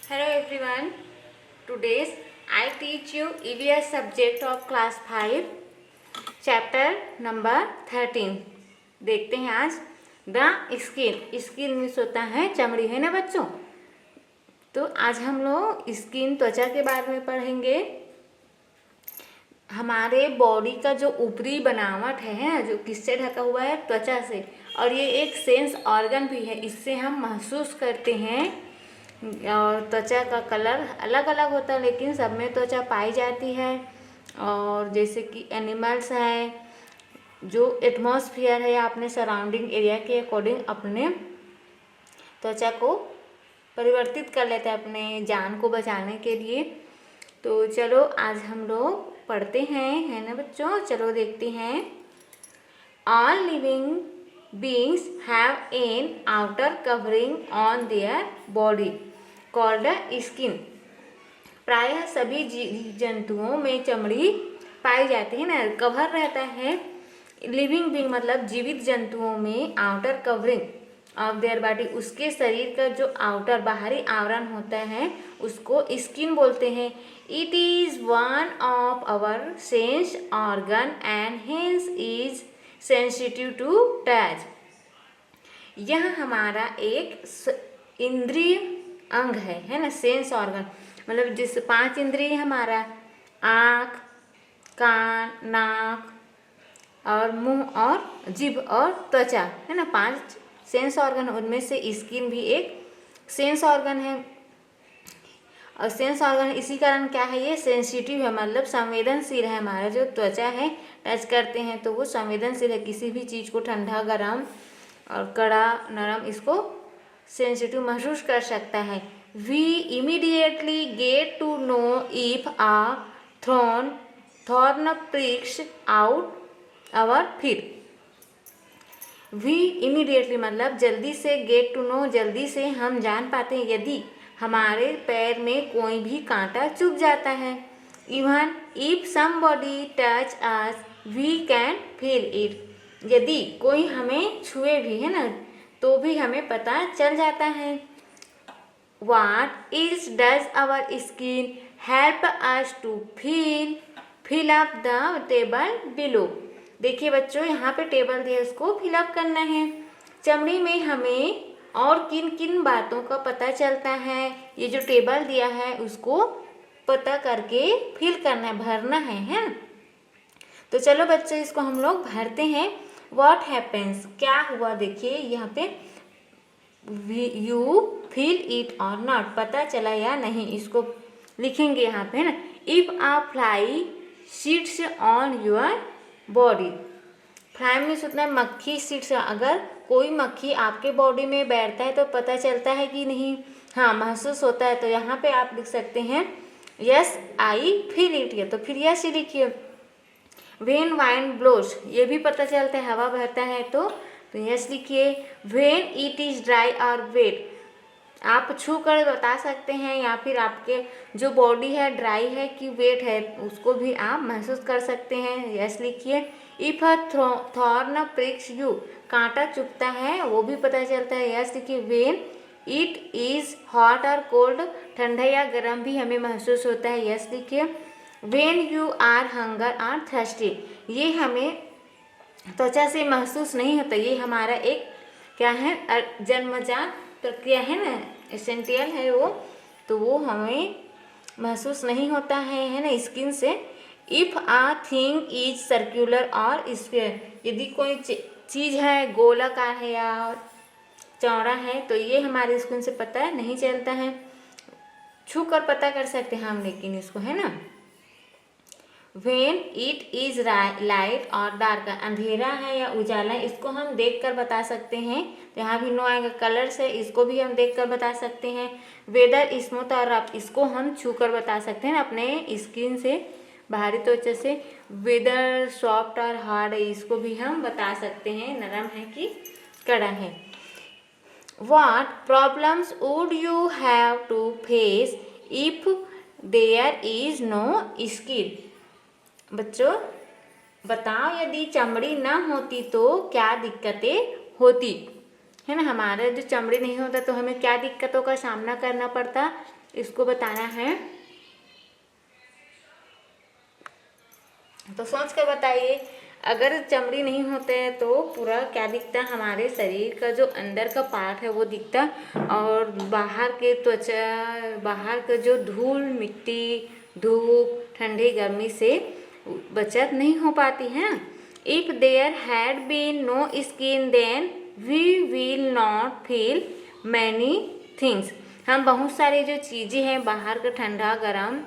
Hello everyone. Today's I teach you EVS subject of class 5 chapter number 13. देखते हैं आज the skin means होता है चमड़ी, है ना बच्चों। तो आज हम लोग स्किन त्वचा के बारे में पढ़ेंगे। हमारे बॉडी का जो ऊपरी बनावट है जो किससे ढका हुआ है, त्वचा से, और ये एक सेंस ऑर्गन भी है। इससे हम महसूस करते हैं। और त्वचा का कलर अलग अलग होता है लेकिन सब में त्वचा पाई जाती है। और जैसे कि एनिमल्स है, जो एटमॉस्फेयर है या अपने सराउंडिंग एरिया के अकॉर्डिंग अपने त्वचा को परिवर्तित कर लेते हैं अपने जान को बचाने के लिए। तो चलो आज हम लोग पढ़ते हैं, है ना बच्चों। चलो देखते हैं। All living beings have an outer covering on their body called skin. प्रायः सभी जंतुओं में चमड़ी पाई जाती है ना, कवर रहता है। लिविंग बीइंग मतलब जीवित जंतुओं में outer covering of their body, उसके शरीर का जो आउटर बाहरी आवरण होता है उसको स्किन बोलते हैं। It is one of our sense organ and hence is sensitive to touch. यह हमारा एक इंद्रिय अंग है ना, सेंस ऑर्गन मतलब जिस 5 इंद्रिय हमारा आँख, कान, नाक और मुंह और जीभ और त्वचा, है ना, 5 सेंस ऑर्गन। उनमें से स्किन भी एक सेंस ऑर्गन है। और सेंस ऑर्गन इसी कारण क्या है, ये सेंसिटिव है मतलब संवेदनशील है। हमारा जो त्वचा है टच करते हैं तो वो संवेदनशील है, किसी भी चीज़ को ठंडा, गर्म और कड़ा, नरम, इसको सेंसिटिव महसूस कर सकता है। We immediately get to know if a thorn pricks out our feet. We immediately मतलब जल्दी से, गेट टू नो जल्दी से हम जान पाते हैं यदि हमारे पैर में कोई भी कांटा चुभ जाता है। Even if somebody touch us we can feel it. यदि कोई हमें छुए भी, है ना, तो भी हमें पता चल जाता है। What else does our skin help us to fill up the table below? देखिए बच्चों, यहाँ पे टेबल दिया, उसको फिलअप करना है। चमड़ी में हमें और किन किन बातों का पता चलता है, ये जो टेबल दिया है उसको पता करके फिल करना है, भरना है। तो चलो बच्चों इसको हम लोग भरते हैं। What happens, क्या हुआ, देखिए यहाँ पे यू फील इट और नॉट, पता चला या नहीं, इसको लिखेंगे यहाँ पे, है ना। If a fly sits on your body, fly means होता है मक्खी, सीट्स, अगर कोई मक्खी आपके बॉडी में बैठता है तो पता चलता है कि नहीं, हाँ महसूस होता है। तो यहाँ पे आप लिख सकते हैं यस आई फील इट, या तो फिर यस ही लिखिए। वेन वाइंड ब्लोस, ये भी पता चलता है, हवा बहता है तो यस लिखिए। वेन इट इज ड्राई और वेट, आप छू कर बता सकते हैं, या फिर आपके जो बॉडी है ड्राई है कि वेट है उसको भी आप महसूस कर सकते हैं, यस लिखिए। If a thorn prix you, कांटा चुभता है वो भी पता चलता है, यस लिखिए। वेन इट इज हॉट और कोल्ड, ठंडा या गर्म भी हमें महसूस होता है, यस लिखिए। वेन यू आर हंगर और थर्स्टी, ये हमें त्वचा से महसूस नहीं होता, ये हमारा एक क्या है, जन्मजात प्रक्रिया है ना, एसेंशियल है वो, तो वो हमें महसूस नहीं होता है ना स्किन से। If a thing is circular और स्क्वायर, यदि कोई चीज़ है गोलाकार है या चौड़ा है तो ये हमारे स्किन से पता नहीं चलता है, छू कर पता कर सकते हैं हम लेकिन इसको, है ना। वेन इट इज लाइट और डार्क, अंधेरा है या उजाला है, इसको हम देख कर बता सकते हैं, तो यहाँ भी नो आएगा। कलर्स है, इसको भी हम देख कर बता सकते हैं। वेदर स्मूथ और रफ, इसको हम छू कर बता सकते हैं अपने स्किन से, बाहरी त्वचा से। वेदर सॉफ्ट और हार्ड है, इसको भी हम बता सकते हैं, नरम है कि कड़ा है। What problems would you have to face if there is no skin? बच्चों बताओ, यदि चमड़ी ना होती तो क्या दिक्कतें होती, है ना। हमारे जो चमड़ी नहीं होता तो हमें क्या दिक्कतों का सामना करना पड़ता, इसको बताना है। तो सोच कर बताइए, अगर चमड़ी नहीं होते हैं तो पूरा क्या दिखता, हमारे शरीर का जो अंदर का पार्ट है वो दिखता, और बाहर के त्वचा, बाहर का जो धूल मिट्टी धूप ठंडी गर्मी से बचत नहीं हो पाती है। If there had been no skin then we will not feel many things. हम बहुत सारी जो चीज़ें हैं बाहर का ठंडा गर्म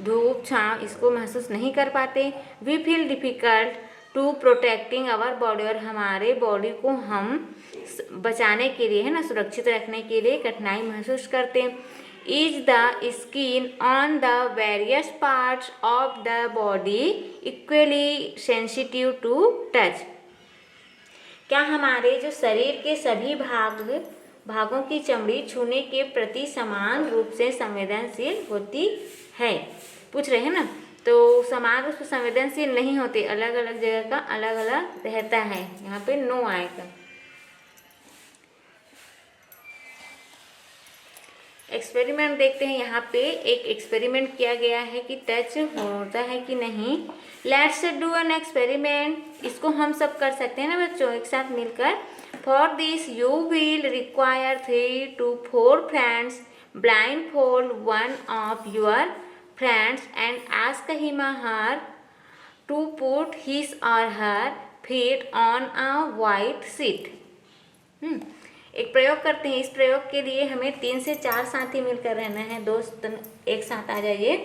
धूप छाँव इसको महसूस नहीं कर पाते। We feel difficult to protecting our body, और हमारे बॉडी को हम बचाने के लिए है ना, सुरक्षित रखने के लिए कठिनाई महसूस करते हैं। Is the skin on the various parts of the body equally sensitive to touch. क्या हमारे जो शरीर के सभी भागों की चमड़ी छूने के प्रति समान रूप से संवेदनशील होती है? पूछ रहे हैं ना। तो समान रूप से संवेदनशील नहीं होते, अलग अलग जगह का अलग अलग रहता है। यहाँ पे नो आएगा। एक्सपेरिमेंट देखते हैं। यहाँ पे एक एक्सपेरिमेंट किया गया है कि टच होता है कि नहीं। Let's do an experiment. इसको हम सब कर सकते हैं ना बच्चों, एक साथ मिलकर। For this you will require 3 to 4 friends, blindfold one of your friends and ask him or her to put his or her feet on a white sheet। एक प्रयोग करते हैं। इस प्रयोग के लिए हमें 3 से 4 साथी मिलकर रहना है। दोस्त एक साथ आ जाइए।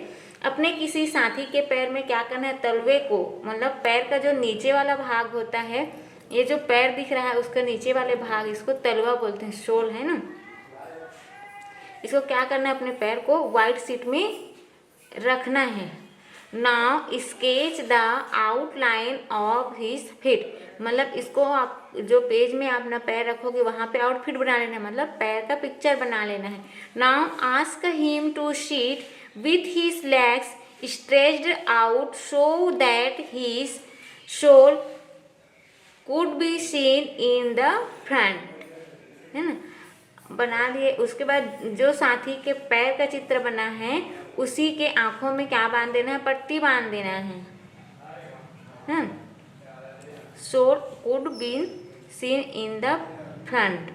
अपने किसी साथी के पैर में क्या करना है, तलवे को, मतलब पैर का जो नीचे वाला भाग होता है, ये जो पैर दिख रहा है उसका नीचे वाले भाग, इसको तलवा बोलते हैं, सोल है ना। इसको क्या करना है, अपने पैर को व्हाइट शीट में रखना है। Now sketch the outline of his feet, मतलब इसको आप जो पेज में आप अपना पैर रखोगे वहाँ पे आउटफिट बना लेना है, मतलब पैर का पिक्चर बना लेना है। Now ask him to sit with his legs stretched out so that his sole could be seen in the front, है ना। बना लिए। उसके बाद जो साथी के पैर का चित्र बना है उसी के आंखों में क्या बांध देना है, पट्टी बांध देना है। Sole could be seen in the front.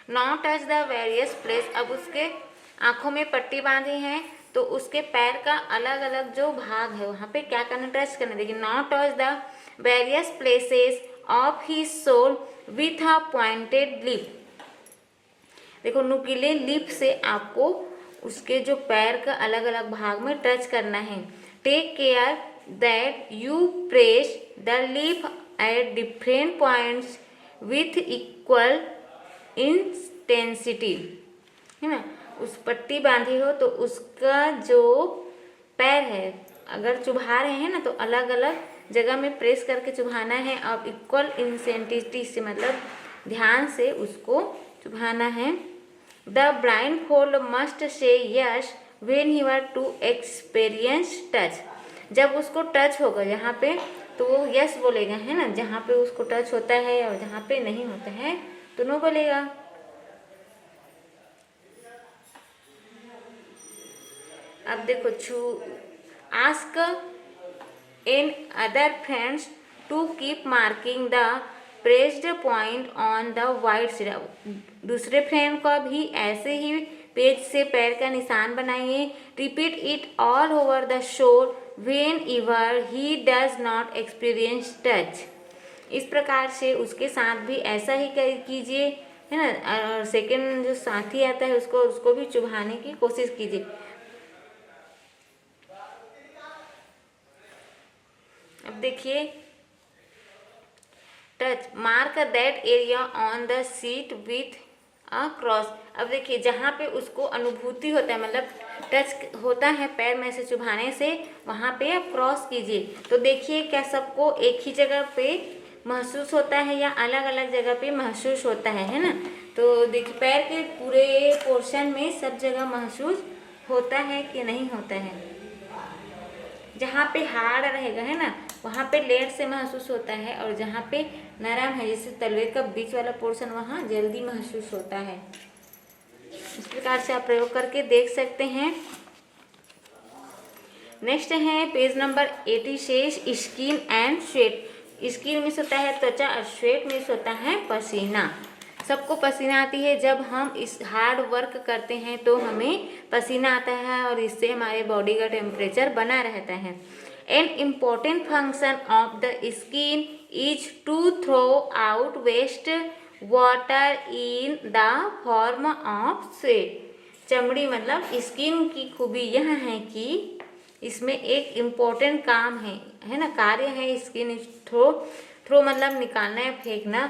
Now touch the various place. अब उसके आंखों में पट्टी बांधी है तो उसके पैर का अलग अलग जो भाग है वहाँ पे क्या करना, टच करना। देखिए, now touch the various places of his sole with a pointed lip. देखो, नुकीले लिप से आपको उसके जो पैर का अलग अलग भाग में टच करना है। Take care that you press the lip at different points with equal intensity, है ना। उस पट्टी बांधी हो तो उसका जो पैर है अगर चुभा रहे हैं ना तो अलग अलग जगह में प्रेस करके चुभाना है, और इक्वल इंटेंसिटी से मतलब ध्यान से उसको चुभाना है। The blindfold must say yes when he were to experience touch. जब उसको टच होगा यहाँ पे तो वो यस बोलेगा, है ना। जहाँ पे उसको टच होता है और जहाँ पे नहीं होता है तो नो बोलेगा। अब देखो, ask in other friends to keep marking the pressed point on the white sheet. दूसरे फ्रेंड को भी ऐसे ही पेज से पैर का निशान बनाइए। Repeat it all over the shore when ever he does not experience touch. इस प्रकार से उसके साथ भी ऐसा ही कीजिए, है ना। और सेकंड जो साथी आता है उसको भी चुभाने की कोशिश कीजिए। अब देखिए, touch mark that area on the seat with a cross. अब देखिए, जहाँ पे उसको अनुभूति होता है, मतलब टच होता है पैर में से चुभाने से, वहाँ पे आप क्रॉस कीजिए। तो देखिए क्या सबको एक ही जगह पे महसूस होता है या अलग अलग जगह पे महसूस होता है ना। तो देखिए पैर के पूरे पोर्शन में सब जगह महसूस होता है कि नहीं होता है। जहाँ पे हार्ड रहेगा है ना वहाँ पे लेट से महसूस होता है, और जहाँ पे नरम है जैसे तलवे का बीच वाला पोर्शन वहाँ जल्दी महसूस होता है। इस प्रकार से आप प्रयोग करके देख सकते हैं। नेक्स्ट है page number 86, skin and sweat. Skin means होता है त्वचा और स्वेट मीन्स होता है पसीना। सबको पसीना आती है, जब हम इस हार्ड वर्क करते हैं तो हमें पसीना आता है और इससे हमारे बॉडी का टेम्परेचर बना रहता है। An important function of the skin is to throw out waste water in the form of sweat. चमड़ी मतलब स्किन की खूबी यह है कि इसमें एक इम्पोर्टेंट काम है ना, कार्य है स्किन थ्रो मतलब निकालना या फेंकना,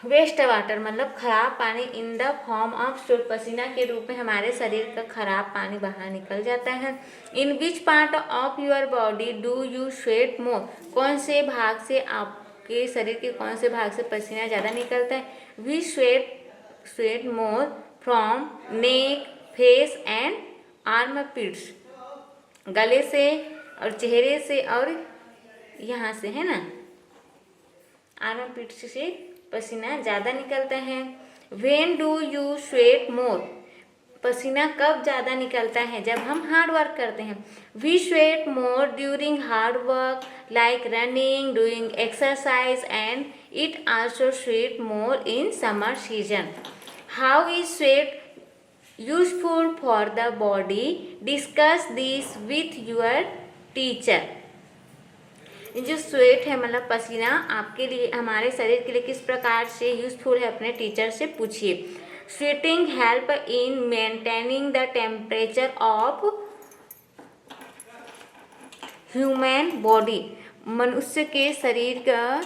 वेस्ट वाटर मतलब खराब पानी इन द फॉर्म ऑफ स्वेट, पसीना के रूप में हमारे शरीर का खराब पानी बाहर निकल जाता है। In which part of your body do you sweat more, कौन से भाग से आपके शरीर के कौन से भाग से पसीना ज़्यादा निकलता है। We sweat more from neck, face and armpits, गले से और चेहरे से और यहाँ से है ना आर्मपिट्स से पसीना ज़्यादा निकलता है। व्हेन डू यू स्वेट मोर, पसीना कब ज़्यादा निकलता है, जब हम हार्ड वर्क करते हैं। We sweat more during hard work like running, doing exercise and it also sweat more in summer season. How is sweat useful for the body, discuss this with your teacher. जो sweat है मतलब पसीना आपके लिए हमारे शरीर के लिए किस प्रकार से यूजफुल है अपने टीचर से पूछिए। Sweating help in maintaining the temperature of human body, मनुष्य के शरीर का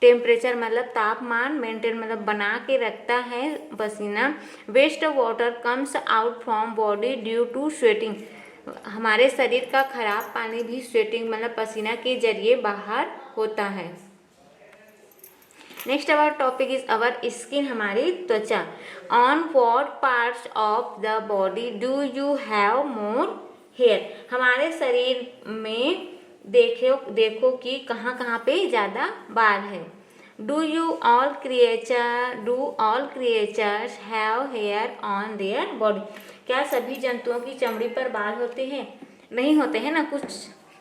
टेम्परेचर मतलब तापमान मेंटेन मतलब बना के रखता है पसीना। Waste water comes out from body due to sweating, हमारे शरीर का खराब पानी भी स्वेटिंग मतलब पसीना के जरिए बाहर होता है। Next our topic is our skin, हमारी त्वचा। On what parts of the body do you have more hair, हमारे शरीर में देखो कि कहाँ कहाँ पे ज़्यादा बाल है। Do all creatures have hair on their body, क्या सभी जंतुओं की चमड़ी पर बाल होते हैं। नहीं होते हैं ना, कुछ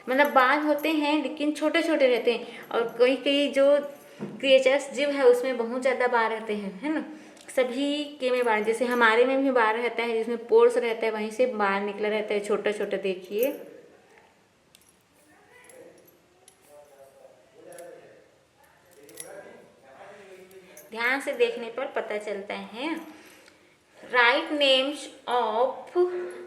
मतलब बाल होते हैं लेकिन छोटे छोटे रहते हैं, और कई जो क्रिएचर्स जीव है उसमें बहुत ज़्यादा बाल रहते हैं है ना। सभी के में बाल, जैसे हमारे में भी बाल रहता है जिसमें पोर्स रहता है वहीं से बाल निकला रहता है छोटा छोटा, देखिए। ध्यान से देखने पर पता चलता है। Write names of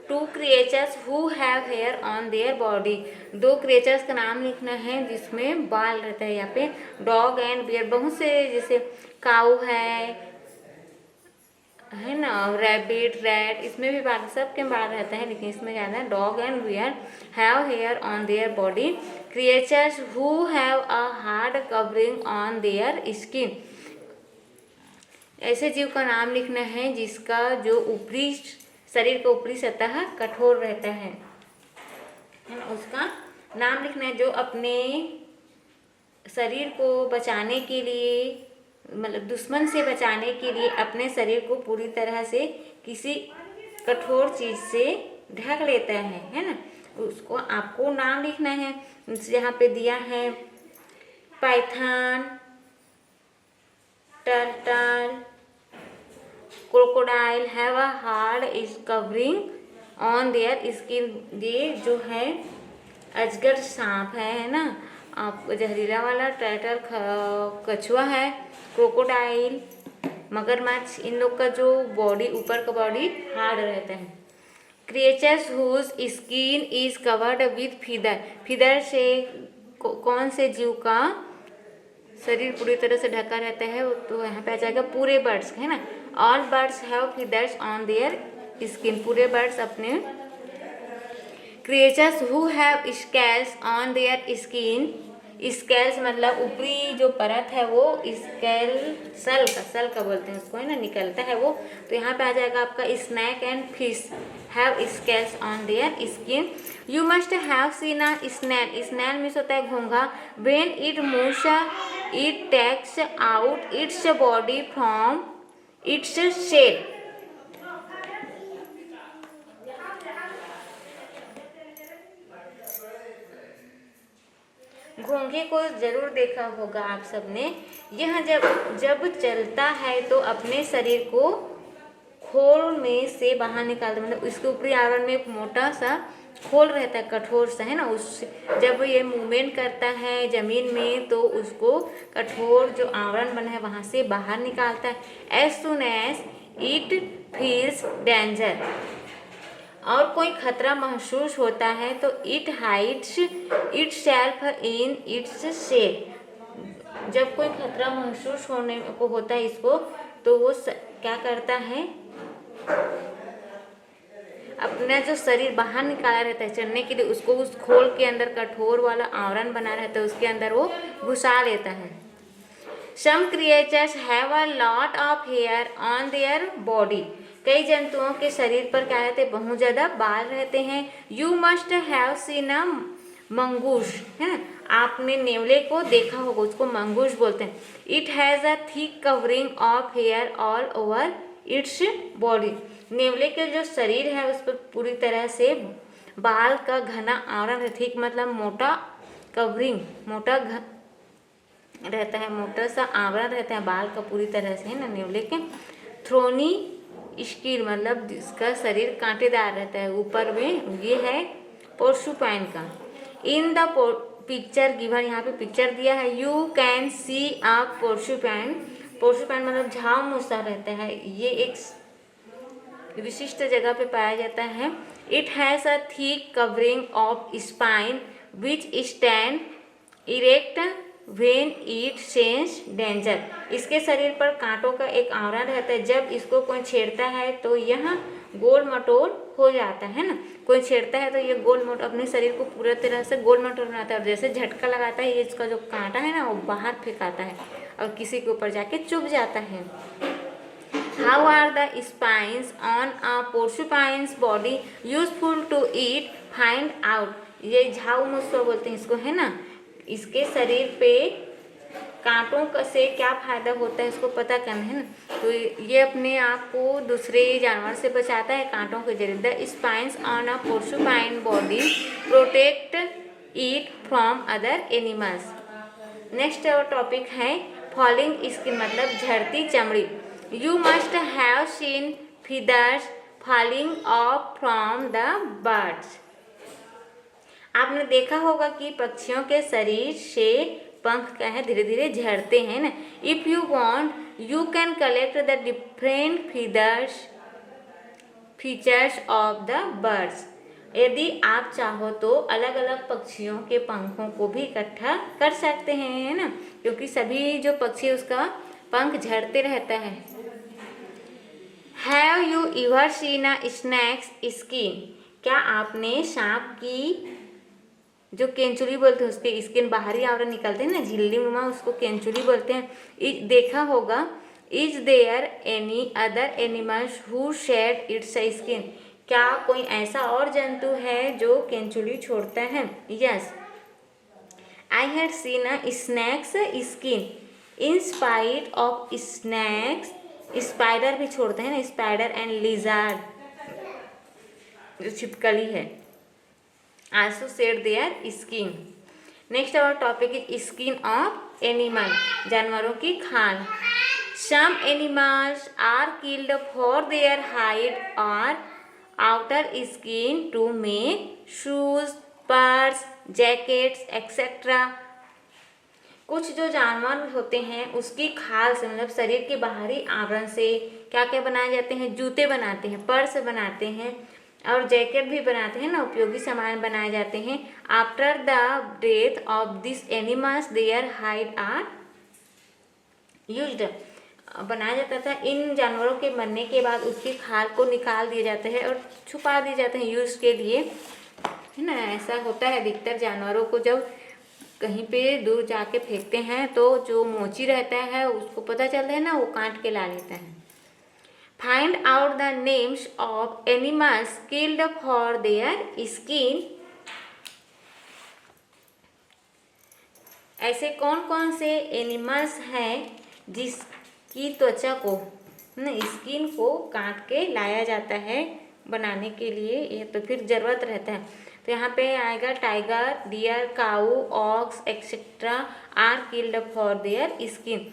2 creatures who have hair on their body, 2 creatures का नाम लिखना है जिसमें बाल रहता है। यहाँ पे डॉग एंड बियर, बहुत से जैसे काऊ है ना, रैबिट, रैट, इसमें भी बाल, सबके बाल रहता है लेकिन इसमें ज़्यादा dog and bear have hair on their body. Creatures who have a hard covering on their skin, ऐसे जीव का नाम लिखना है जिसका जो ऊपरी शरीर का ऊपरी सतह कठोर रहता है ना, उसका नाम लिखना है। जो अपने शरीर को बचाने के लिए मतलब दुश्मन से बचाने के लिए अपने शरीर को पूरी तरह से किसी कठोर चीज़ से ढक लेता है ना, उसको आपको नाम लिखना है। यहाँ पे दिया है Python, turtle, crocodile have a hard is covering on their skin. ये जो है अजगर सांप है ना, आप जहरीला वाला, टर्टल कछुआ है, क्रोकोडाइल मगरमच्छ, इन लोग का जो बॉडी ऊपर का बॉडी हार्ड रहता है। Creatures whose skin is covered with feather, feather से कौन से जीव का शरीर पूरी तरह से ढका रहता है, तो यहाँ पे आ जाएगा पूरे बर्ड्स है ना। All birds have feathers on their skin, पूरे बर्ड्स अपने। Creatures who have scales on their skin scales मतलब ऊपरी जो परत है वो स्केल सल का बोलते हैं उसको, है ना, निकलता है वो। तो यहाँ पे आ जाएगा आपका snake and fish have scales on their skin. You must have seen a snail. Snail means होता है घोंघा। When it moves it takes out its body from its shell. घोंघे को जरूर देखा होगा आप सबने। यह जब चलता है तो अपने शरीर को खोल में से बाहर निकालता, मतलब इसके ऊपरी आवरण में एक मोटा सा खोल रहता है, कठोर सा, है ना, उस जब ये मूवमेंट करता है जमीन में तो उसको कठोर जो आवरण बना है वहां से बाहर निकालता है। As soon as it feels danger. और कोई खतरा महसूस होता है तो it hides itself in its shell. जब कोई खतरा महसूस होने को होता है इसको तो वो क्या करता है, अपना जो शरीर बाहर निकाला रहता है चढ़ने के लिए, उसको उस खोल के अंदर कठोर वाला आवरण बना रहता है उसके अंदर वो घुसा लेता है। Some creatures have a lot of hair on their body. कई जंतुओं के शरीर पर क्या रहते हैं, बहुत ज्यादा बाल रहते हैं। You must have seen a mongoose, है ना, आपने नेवले को देखा होगा, उसको मंगूस बोलते हैं। It has a thick covering of hair all over its body. नेवले के जो शरीर है उस पर पूरी तरह से बाल का घना आवरण है। थिक मतलब मोटा, कवरिंग मोटा रहता है, मोटा सा आवरण रहता है बाल का पूरी तरह से, है ना, नेवले के। थ्रोनी स्किन मतलब जिसका शरीर कांटेदार रहता है ऊपर में, ये है पोर्सुपाइन का। इन द पिक्चर गिवन, यहाँ पे पिक्चर दिया है, यू कैन सी अ पोर्सुपाइन। पोर्सुपाइन मतलब झाव मूसा रहता है, ये एक विशिष्ट जगह पे पाया जाता है। It has a thick covering of spine which stand erect when it sense danger. इसके शरीर पर कांटों का एक आवरण रहता है, जब इसको कोई छेड़ता है तो यह गोल मटोल हो जाता है ना। कोई छेड़ता है तो ये गोल मटोल अपने शरीर को पूरा तरह से गोल मटोल बनाता है, और जैसे झटका लगाता है ये इसका जो कांटा है ना वो बाहर फेंकाता है और किसी के ऊपर जाके चुभ जाता है। How are the spines on a porcupine's body useful to eat? Find out. ये झाऊ मुस्सा बोलते हैं इसको, है ना। इसके शरीर पे कांटों से क्या फायदा होता है इसको पता करना है ना। तो ये अपने आप को दूसरे जानवर से बचाता है कांटों के जरिए। The spines on a porcupine body protect it from other animals. Next topic है फॉलिंग स्किन मतलब झड़ती चमड़ी। You must have seen feathers falling off from the birds. आपने देखा होगा कि पक्षियों के शरीर से पंख क्या है धीरे धीरे झड़ते हैं ना। If you want you can collect the different features of the birds. यदि आप चाहो तो अलग अलग पक्षियों के पंखों को भी इकट्ठा कर सकते हैं, है ना, क्योंकि सभी जो पक्षी उसका पंख झड़ते रहता है। Have you ever seen a snacks skin. क्या आपने सांप की जो केंचुली बोलते हैं उसके स्किन बाहरी आवरण निकलते हैं ना, झिल्ली नुमा, उसको केंचुली बोलते हैं, देखा होगा। Is there any other animals who shed its skin. क्या कोई ऐसा और जंतु है जो केंचुली छोड़ता है? Yes, I had seen a snacks skin in spite of snacks. Spider भी छोड़ते हैं ना, स्पाइडर एंड लिजार्ड जो छिपकली है, also shed their skin. Next our topic is skin of animal, जानवरों की खाल। Some animals are killed for their hide और outer skin to make shoes, purse, jackets etcetera. कुछ जो जानवर होते हैं उसकी खाल से मतलब शरीर के बाहरी आवरण से क्या क्या बनाए जाते हैं, जूते बनाते हैं, पर्स बनाते हैं और जैकेट भी बनाते हैं ना, उपयोगी सामान बनाए जाते हैं। After the death of this animals their hide are used. बनाया जाता था, इन जानवरों के मरने के बाद उसकी खाल को निकाल दिया जाता है और छुपा दिए जाते हैं यूज के लिए, है ना। ऐसा होता है अधिकतर जानवरों को जब कहीं पे दूर जाके फेंकते हैं तो जो मोची रहता है उसको पता चलता है ना, वो काट के ला लेता है। Find out the names of animals killed for their skin. ऐसे कौन कौन से एनिमल्स हैं जिसकी त्वचा को स्किन को काट के लाया जाता है बनाने के लिए, ये तो फिर ज़रूरत रहता है। तो यहाँ पे आएगा tiger, deer, cow, ox etcetera are killed for their skin.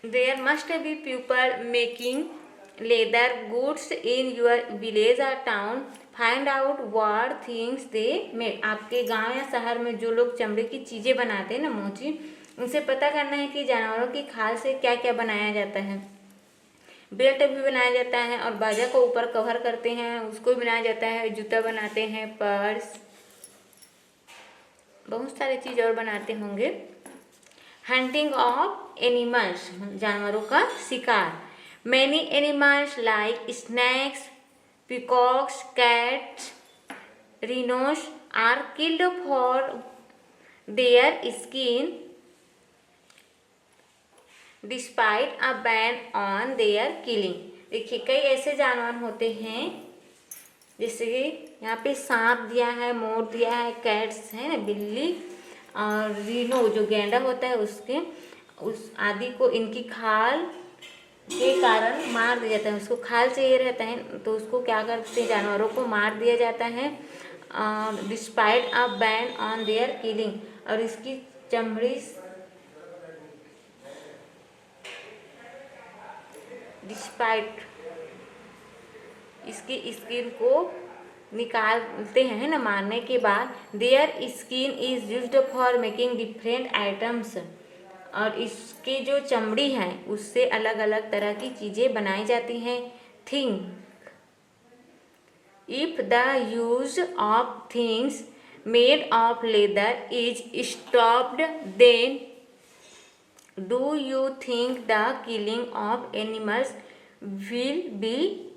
There must be people making leather goods in your village और town. Find out what things they made. आपके गांव या शहर में जो लोग चमड़े की चीज़ें बनाते हैं ना, मोची, उनसे पता करना है कि जानवरों की खाल से क्या क्या बनाया जाता है। बेल्ट भी बनाया जाता है और बाजा को ऊपर कवर करते हैं, उसको भी बनाया जाता है। जूता बनाते हैं, पर्स, बहुत सारी चीज़ और बनाते होंगे। हंटिंग ऑफ एनिमल्स, जानवरों का शिकार। Many animals like snacks, peacocks, cats, rhinos are killed for their skin despite a ban on their killing। देखिए कई ऐसे जानवर होते हैं, जैसे कि यहाँ पे सांप दिया है, मोर दिया है, कैट्स है ना, बिल्ली, और रीनो जो गैंडा होता है उसके उस आदि को इनकी खाल के कारण मार दिया जाता है। उसको खाल चाहिए रहता है तो उसको क्या करते हैं, जानवरों को मार दिया जाता है despite a ban on their killing. और इसकी चमड़ी डिस्पाइट इसकी स्किन को निकालते हैं ना मारने के बाद। Their skin is used for making different items. और इसकी जो चमड़ी है उससे अलग अलग तरह की चीज़ें बनाई जाती हैं। Think if the use of things made of leather is stopped then do you think the killing of animals will be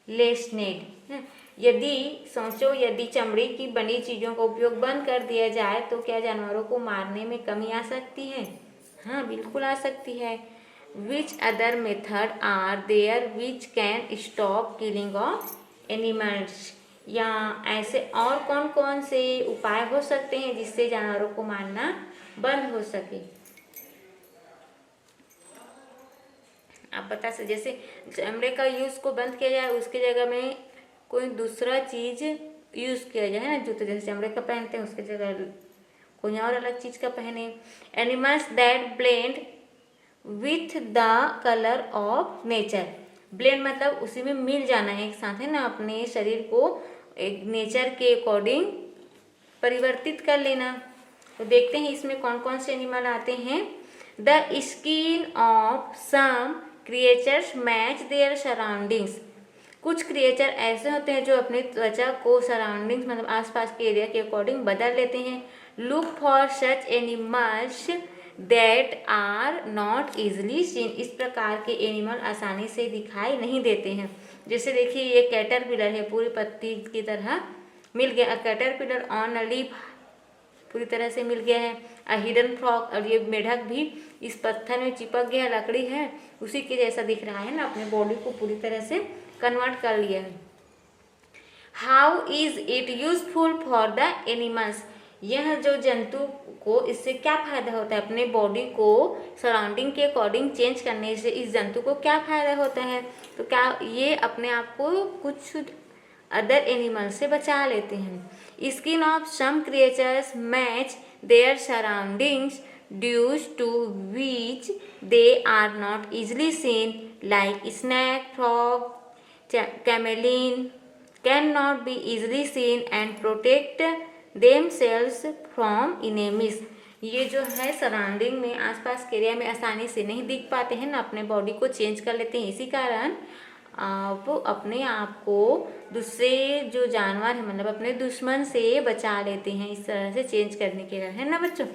lessened. यदि सोचो, यदि चमड़ी की बनी चीज़ों का उपयोग बंद कर दिया जाए तो क्या जानवरों को मारने में कमी आ सकती है? हाँ, बिल्कुल आ सकती है। Which other method are there which can stop killing of animals. या ऐसे और कौन कौन से उपाय हो सकते हैं जिससे जानवरों को मारना बंद हो सके? आप बता सकते, जैसे चमड़े का यूज़ को बंद किया जाए, उसकी जगह में कोई दूसरा चीज़ यूज़ किया जाए ना, जूते जैसे चमड़े का पहनते हैं उसकी जगह कोई और अलग चीज़ का पहने। Animals that blend with the colour of nature. Blend मतलब उसी में मिल जाना है एक साथ, है ना, अपने शरीर को एक नेचर के अकॉर्डिंग परिवर्तित कर लेना। तो देखते हैं इसमें कौन कौन से एनिमल आते हैं। The skin of some creatures match their surroundings. कुछ क्रिएचर ऐसे होते हैं जो अपनी त्वचा को सराउंडिंग्स मतलब आसपास के एरिया के अकॉर्डिंग बदल लेते हैं। Look for such animals that are not easily seen. इस प्रकार के एनिमल आसानी से दिखाई नहीं देते हैं। जैसे देखिए ये कैटरपिलर है, पूरी पत्ती की तरह मिल गया। कैटरपिलर ऑन अ लीफ पूरी तरह से मिल गया है। अ हिडन फ्रॉग, और ये मेढक भी इस पत्थर में चिपक गया, लकड़ी है उसी के जैसा दिख रहा है ना, अपने बॉडी को पूरी तरह से कन्वर्ट कर लिया है। How is it useful for the animals. यह जो जंतु को इससे क्या फायदा होता है, अपने बॉडी को सराउंडिंग के अकॉर्डिंग चेंज करने से इस जंतु को क्या फायदा होता है? तो क्या ये अपने आप को कुछ अदर एनिमल से बचा लेते हैं। Skin of some creatures match their surroundings dues to which they are not easily seen, like snake, frog, chameleon can not be easily seen and protect themselves from enemies. ये जो है surrounding में आसपास के एरिया में आसानी से नहीं दिख पाते हैं ना, अपने बॉडी को चेंज कर लेते हैं, इसी कारण वो अपने आप को दूसरे जो जानवर है मतलब अपने दुश्मन से बचा लेते हैं, इस तरह से चेंज करने के कारण, है ना बच्चों।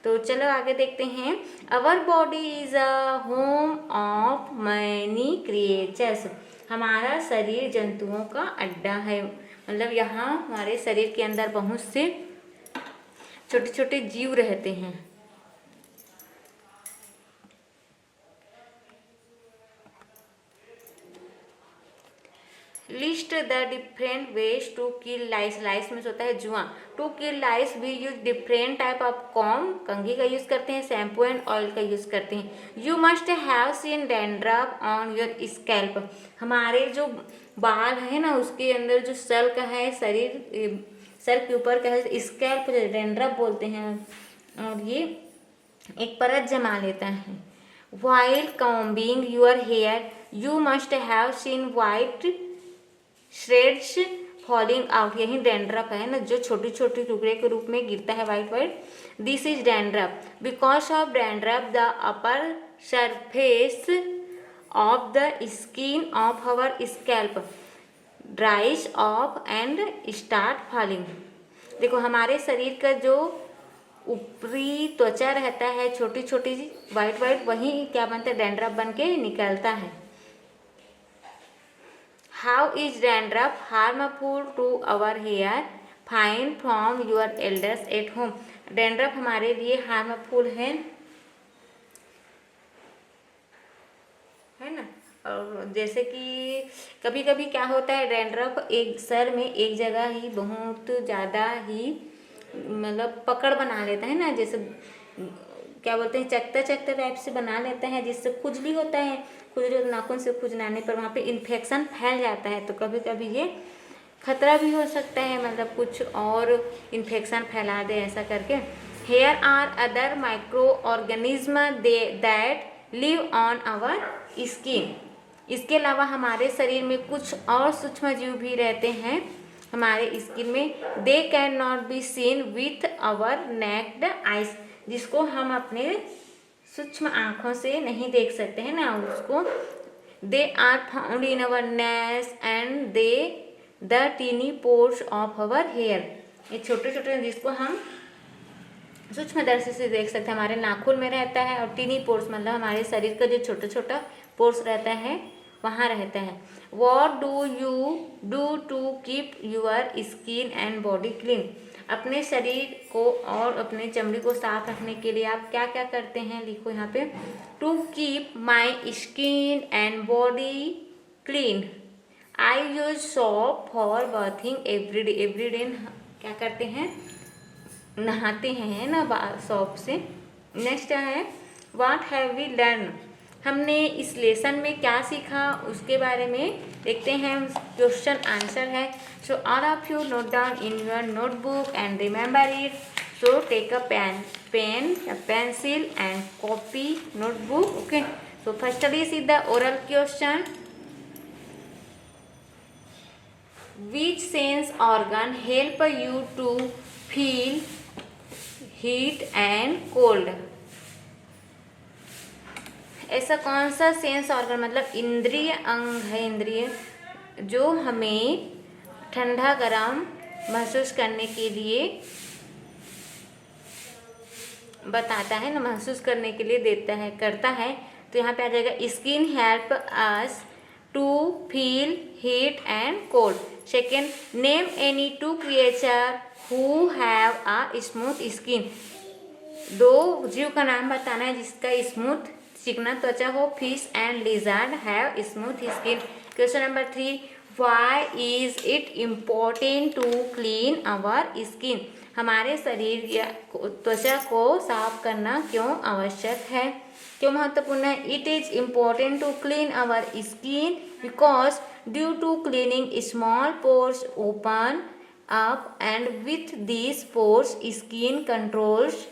तो चलो आगे देखते हैं। Our body is a home of many creatures. हमारा शरीर जंतुओं का अड्डा है, मतलब यहाँ हमारे शरीर के अंदर बहुत से छोटे छोटे जीव रहते हैं। List the different ways to kill lice. Lice में होता है जुआ। टू किल लाइस भी use different type of comb, कंघी का यूज करते हैं, शैम्पू एंड ऑयल का यूज करते हैं। You must have seen dandruff on your scalp. हमारे जो बाल है ना उसके अंदर जो सर का है, शरीर सर के ऊपर का है, स्कैल्प डैंड्रफ बोलते हैं, और ये एक परत जमा लेता है। While combing your hair you must have seen white shreds falling out. यही डैंड्रफ है ना, जो छोटी छोटी टुकड़े के रूप में गिरता है white white, this is dandruff. Because of dandruff the upper surface of the skin of our scalp dries off and start falling. देखो हमारे शरीर का जो ऊपरी त्वचा रहता है, छोटी छोटी वाइट वाइट, वही क्या बनता है, डैंड्रफ बन के निकलता है। How is dandruff harmful to our hair? Find from your elders at home. Dandruff हमारे लिए हार्मफुल है ना। और जैसे कि कभी कभी क्या होता है, डैंड्रफ एक सर में एक जगह ही बहुत ज़्यादा ही मतलब पकड़ बना लेता है ना, जैसे क्या बोलते हैं, चकता चकता टाइप से बना लेता है, जिससे खुजली होता है। खुजली नाखून से खुजलाने पर वहाँ पे इन्फेक्शन फैल जाता है, तो कभी कभी ये खतरा भी हो सकता है, मतलब कुछ और इन्फेक्शन फैला दे ऐसा करके। Here are other micro organism that live on our skin. इसके अलावा हमारे शरीर में कुछ और सूक्ष्म जीव भी रहते हैं हमारे स्किन में। They can not be seen with our naked eyes, जिसको हम अपने सूक्ष्म आँखों से नहीं देख सकते हैं ना उसको। They are found in our nails and they the tiny pores of our hair. ये छोटे छोटे जिसको हम सूक्ष्मदर्शी से देख सकते हैं, हमारे नाखून में रहता है। और टीनी पोर्स मतलब हमारे शरीर का जो छोटा छोटा पोर्स रहता है वहाँ रहता है। What do you do to keep your skin and body clean. अपने शरीर को और अपने चमड़ी को साफ रखने के लिए आप क्या क्या करते हैं, लिखो यहाँ पे। To keep my skin and body clean I use soap for bathing everyday. Everyday क्या करते हैं, नहाते हैं ना सोप से। नेक्स्ट है व्हाट हैव वी लर्न। हमने इस लेसन में क्या सीखा उसके बारे में देखते हैं। क्वेश्चन आंसर है। So all of you note down in your notebook and remember it. So take a pen a pencil and copy notebook. Okay, so firstly see the oral question. Which sense organ help you to feel heat and cold? ऐसा कौन सा sense organ मतलब इंद्रिय अंग है, इंद्रिय जो हमें ठंडा गरम महसूस करने के लिए बताता है ना, महसूस करने के लिए देता है, करता है। तो यहाँ पे आ जाएगा skin help us to feel heat and cold. Second, name any two creature who have a smooth skin. दो जीव का नाम बताना है जिसका स्मूथ चिकना त्वचा हो। Fish and lizard have smooth skin. Question number 3, why is it important to clean our skin. हमारे शरीर या त्वचा को साफ करना क्यों आवश्यक है, क्यों महत्वपूर्ण है। It is important to clean our skin because due to cleaning small pores open up and with this pores skin controls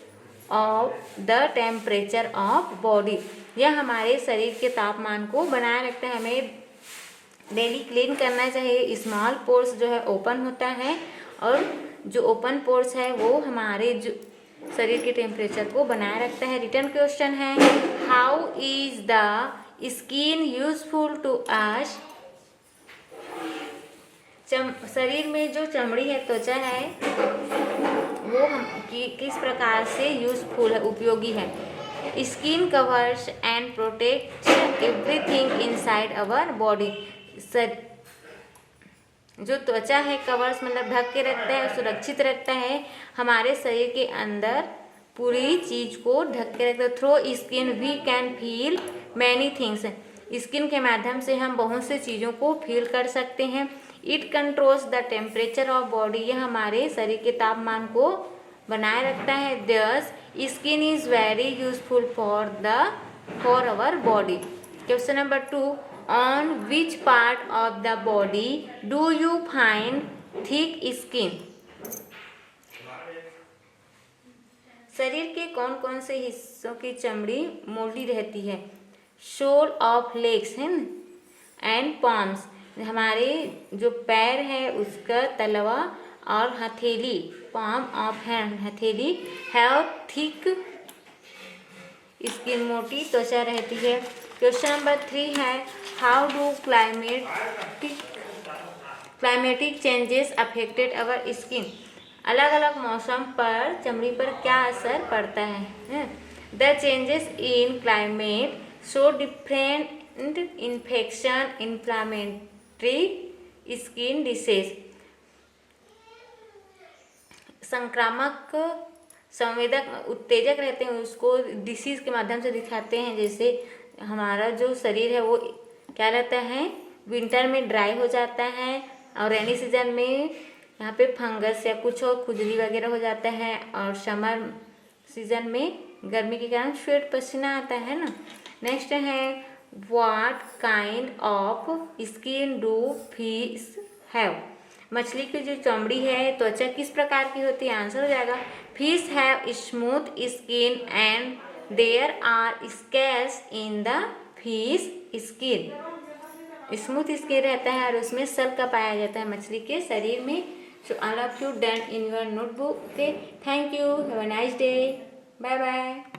of the temperature of body. यह हमारे शरीर के तापमान को बनाए रखता है। हमें डेली क्लीन करना चाहिए। स्मॉल पोर्स जो है ओपन होता है और जो ओपन पोर्स है वो हमारे जो शरीर के टेम्परेचर को बनाए रखता है। रिटर्न क्वेश्चन है, how is the skin useful to us. शरीर में जो चमड़ी है, त्वचा है, वो किस प्रकार से यूजफुल है, उपयोगी है। Skin covers and protects everything inside our body. जो त्वचा है कवर्स मतलब ढक के रखता है, सुरक्षित रखता है, हमारे शरीर के अंदर पूरी चीज को ढक के रखता है। Through skin we can feel many things, skin के माध्यम से हम बहुत से चीज़ों को फील कर सकते हैं। It controls the temperature of body, यह हमारे शरीर के तापमान को बनाए रखता है। Thus skin is very useful for our body. Question number 2, on which part of the body do you find thick skin? शरीर के कौन कौन से हिस्सों की चमड़ी मोटी रहती है? सोल ऑफ लेग्स है एंड पॉम्स, हमारे जो पैर है उसका तलवा और हथेली, पॉम ऑफ हैंड हथेली, हैव थिक स्किन, मोटी त्वचा रहती है। क्वेश्चन नंबर 3 है, how do climatic changes affected our skin? अलग अलग मौसम पर चमड़ी पर क्या असर पड़ता है? The changes in climate show different infection, inflammatory skin disease, संक्रामक संवेदक उत्तेजक रहते हैं, उसको डिसीज के माध्यम से दिखाते हैं। जैसे हमारा जो शरीर है वो क्या रहता है, विंटर में ड्राई हो जाता है और रेनी सीजन में यहाँ पे फंगस या कुछ और खुजली वगैरह हो जाता है, और समर सीजन में गर्मी के कारण स्वेट पसीना आता है ना। नेक्स्ट है, what kind of skin do fish have? मछली की जो चमड़ी है, त्वचा किस प्रकार की होती है? आंसर हो जाएगा fish have smooth skin and there are scales in the fish skin. Smooth skin रहता है और उसमें सल्का पाया जाता है मछली के शरीर में। So all of you done in your notebook. Okay, thank you. Have a nice day. Bye bye.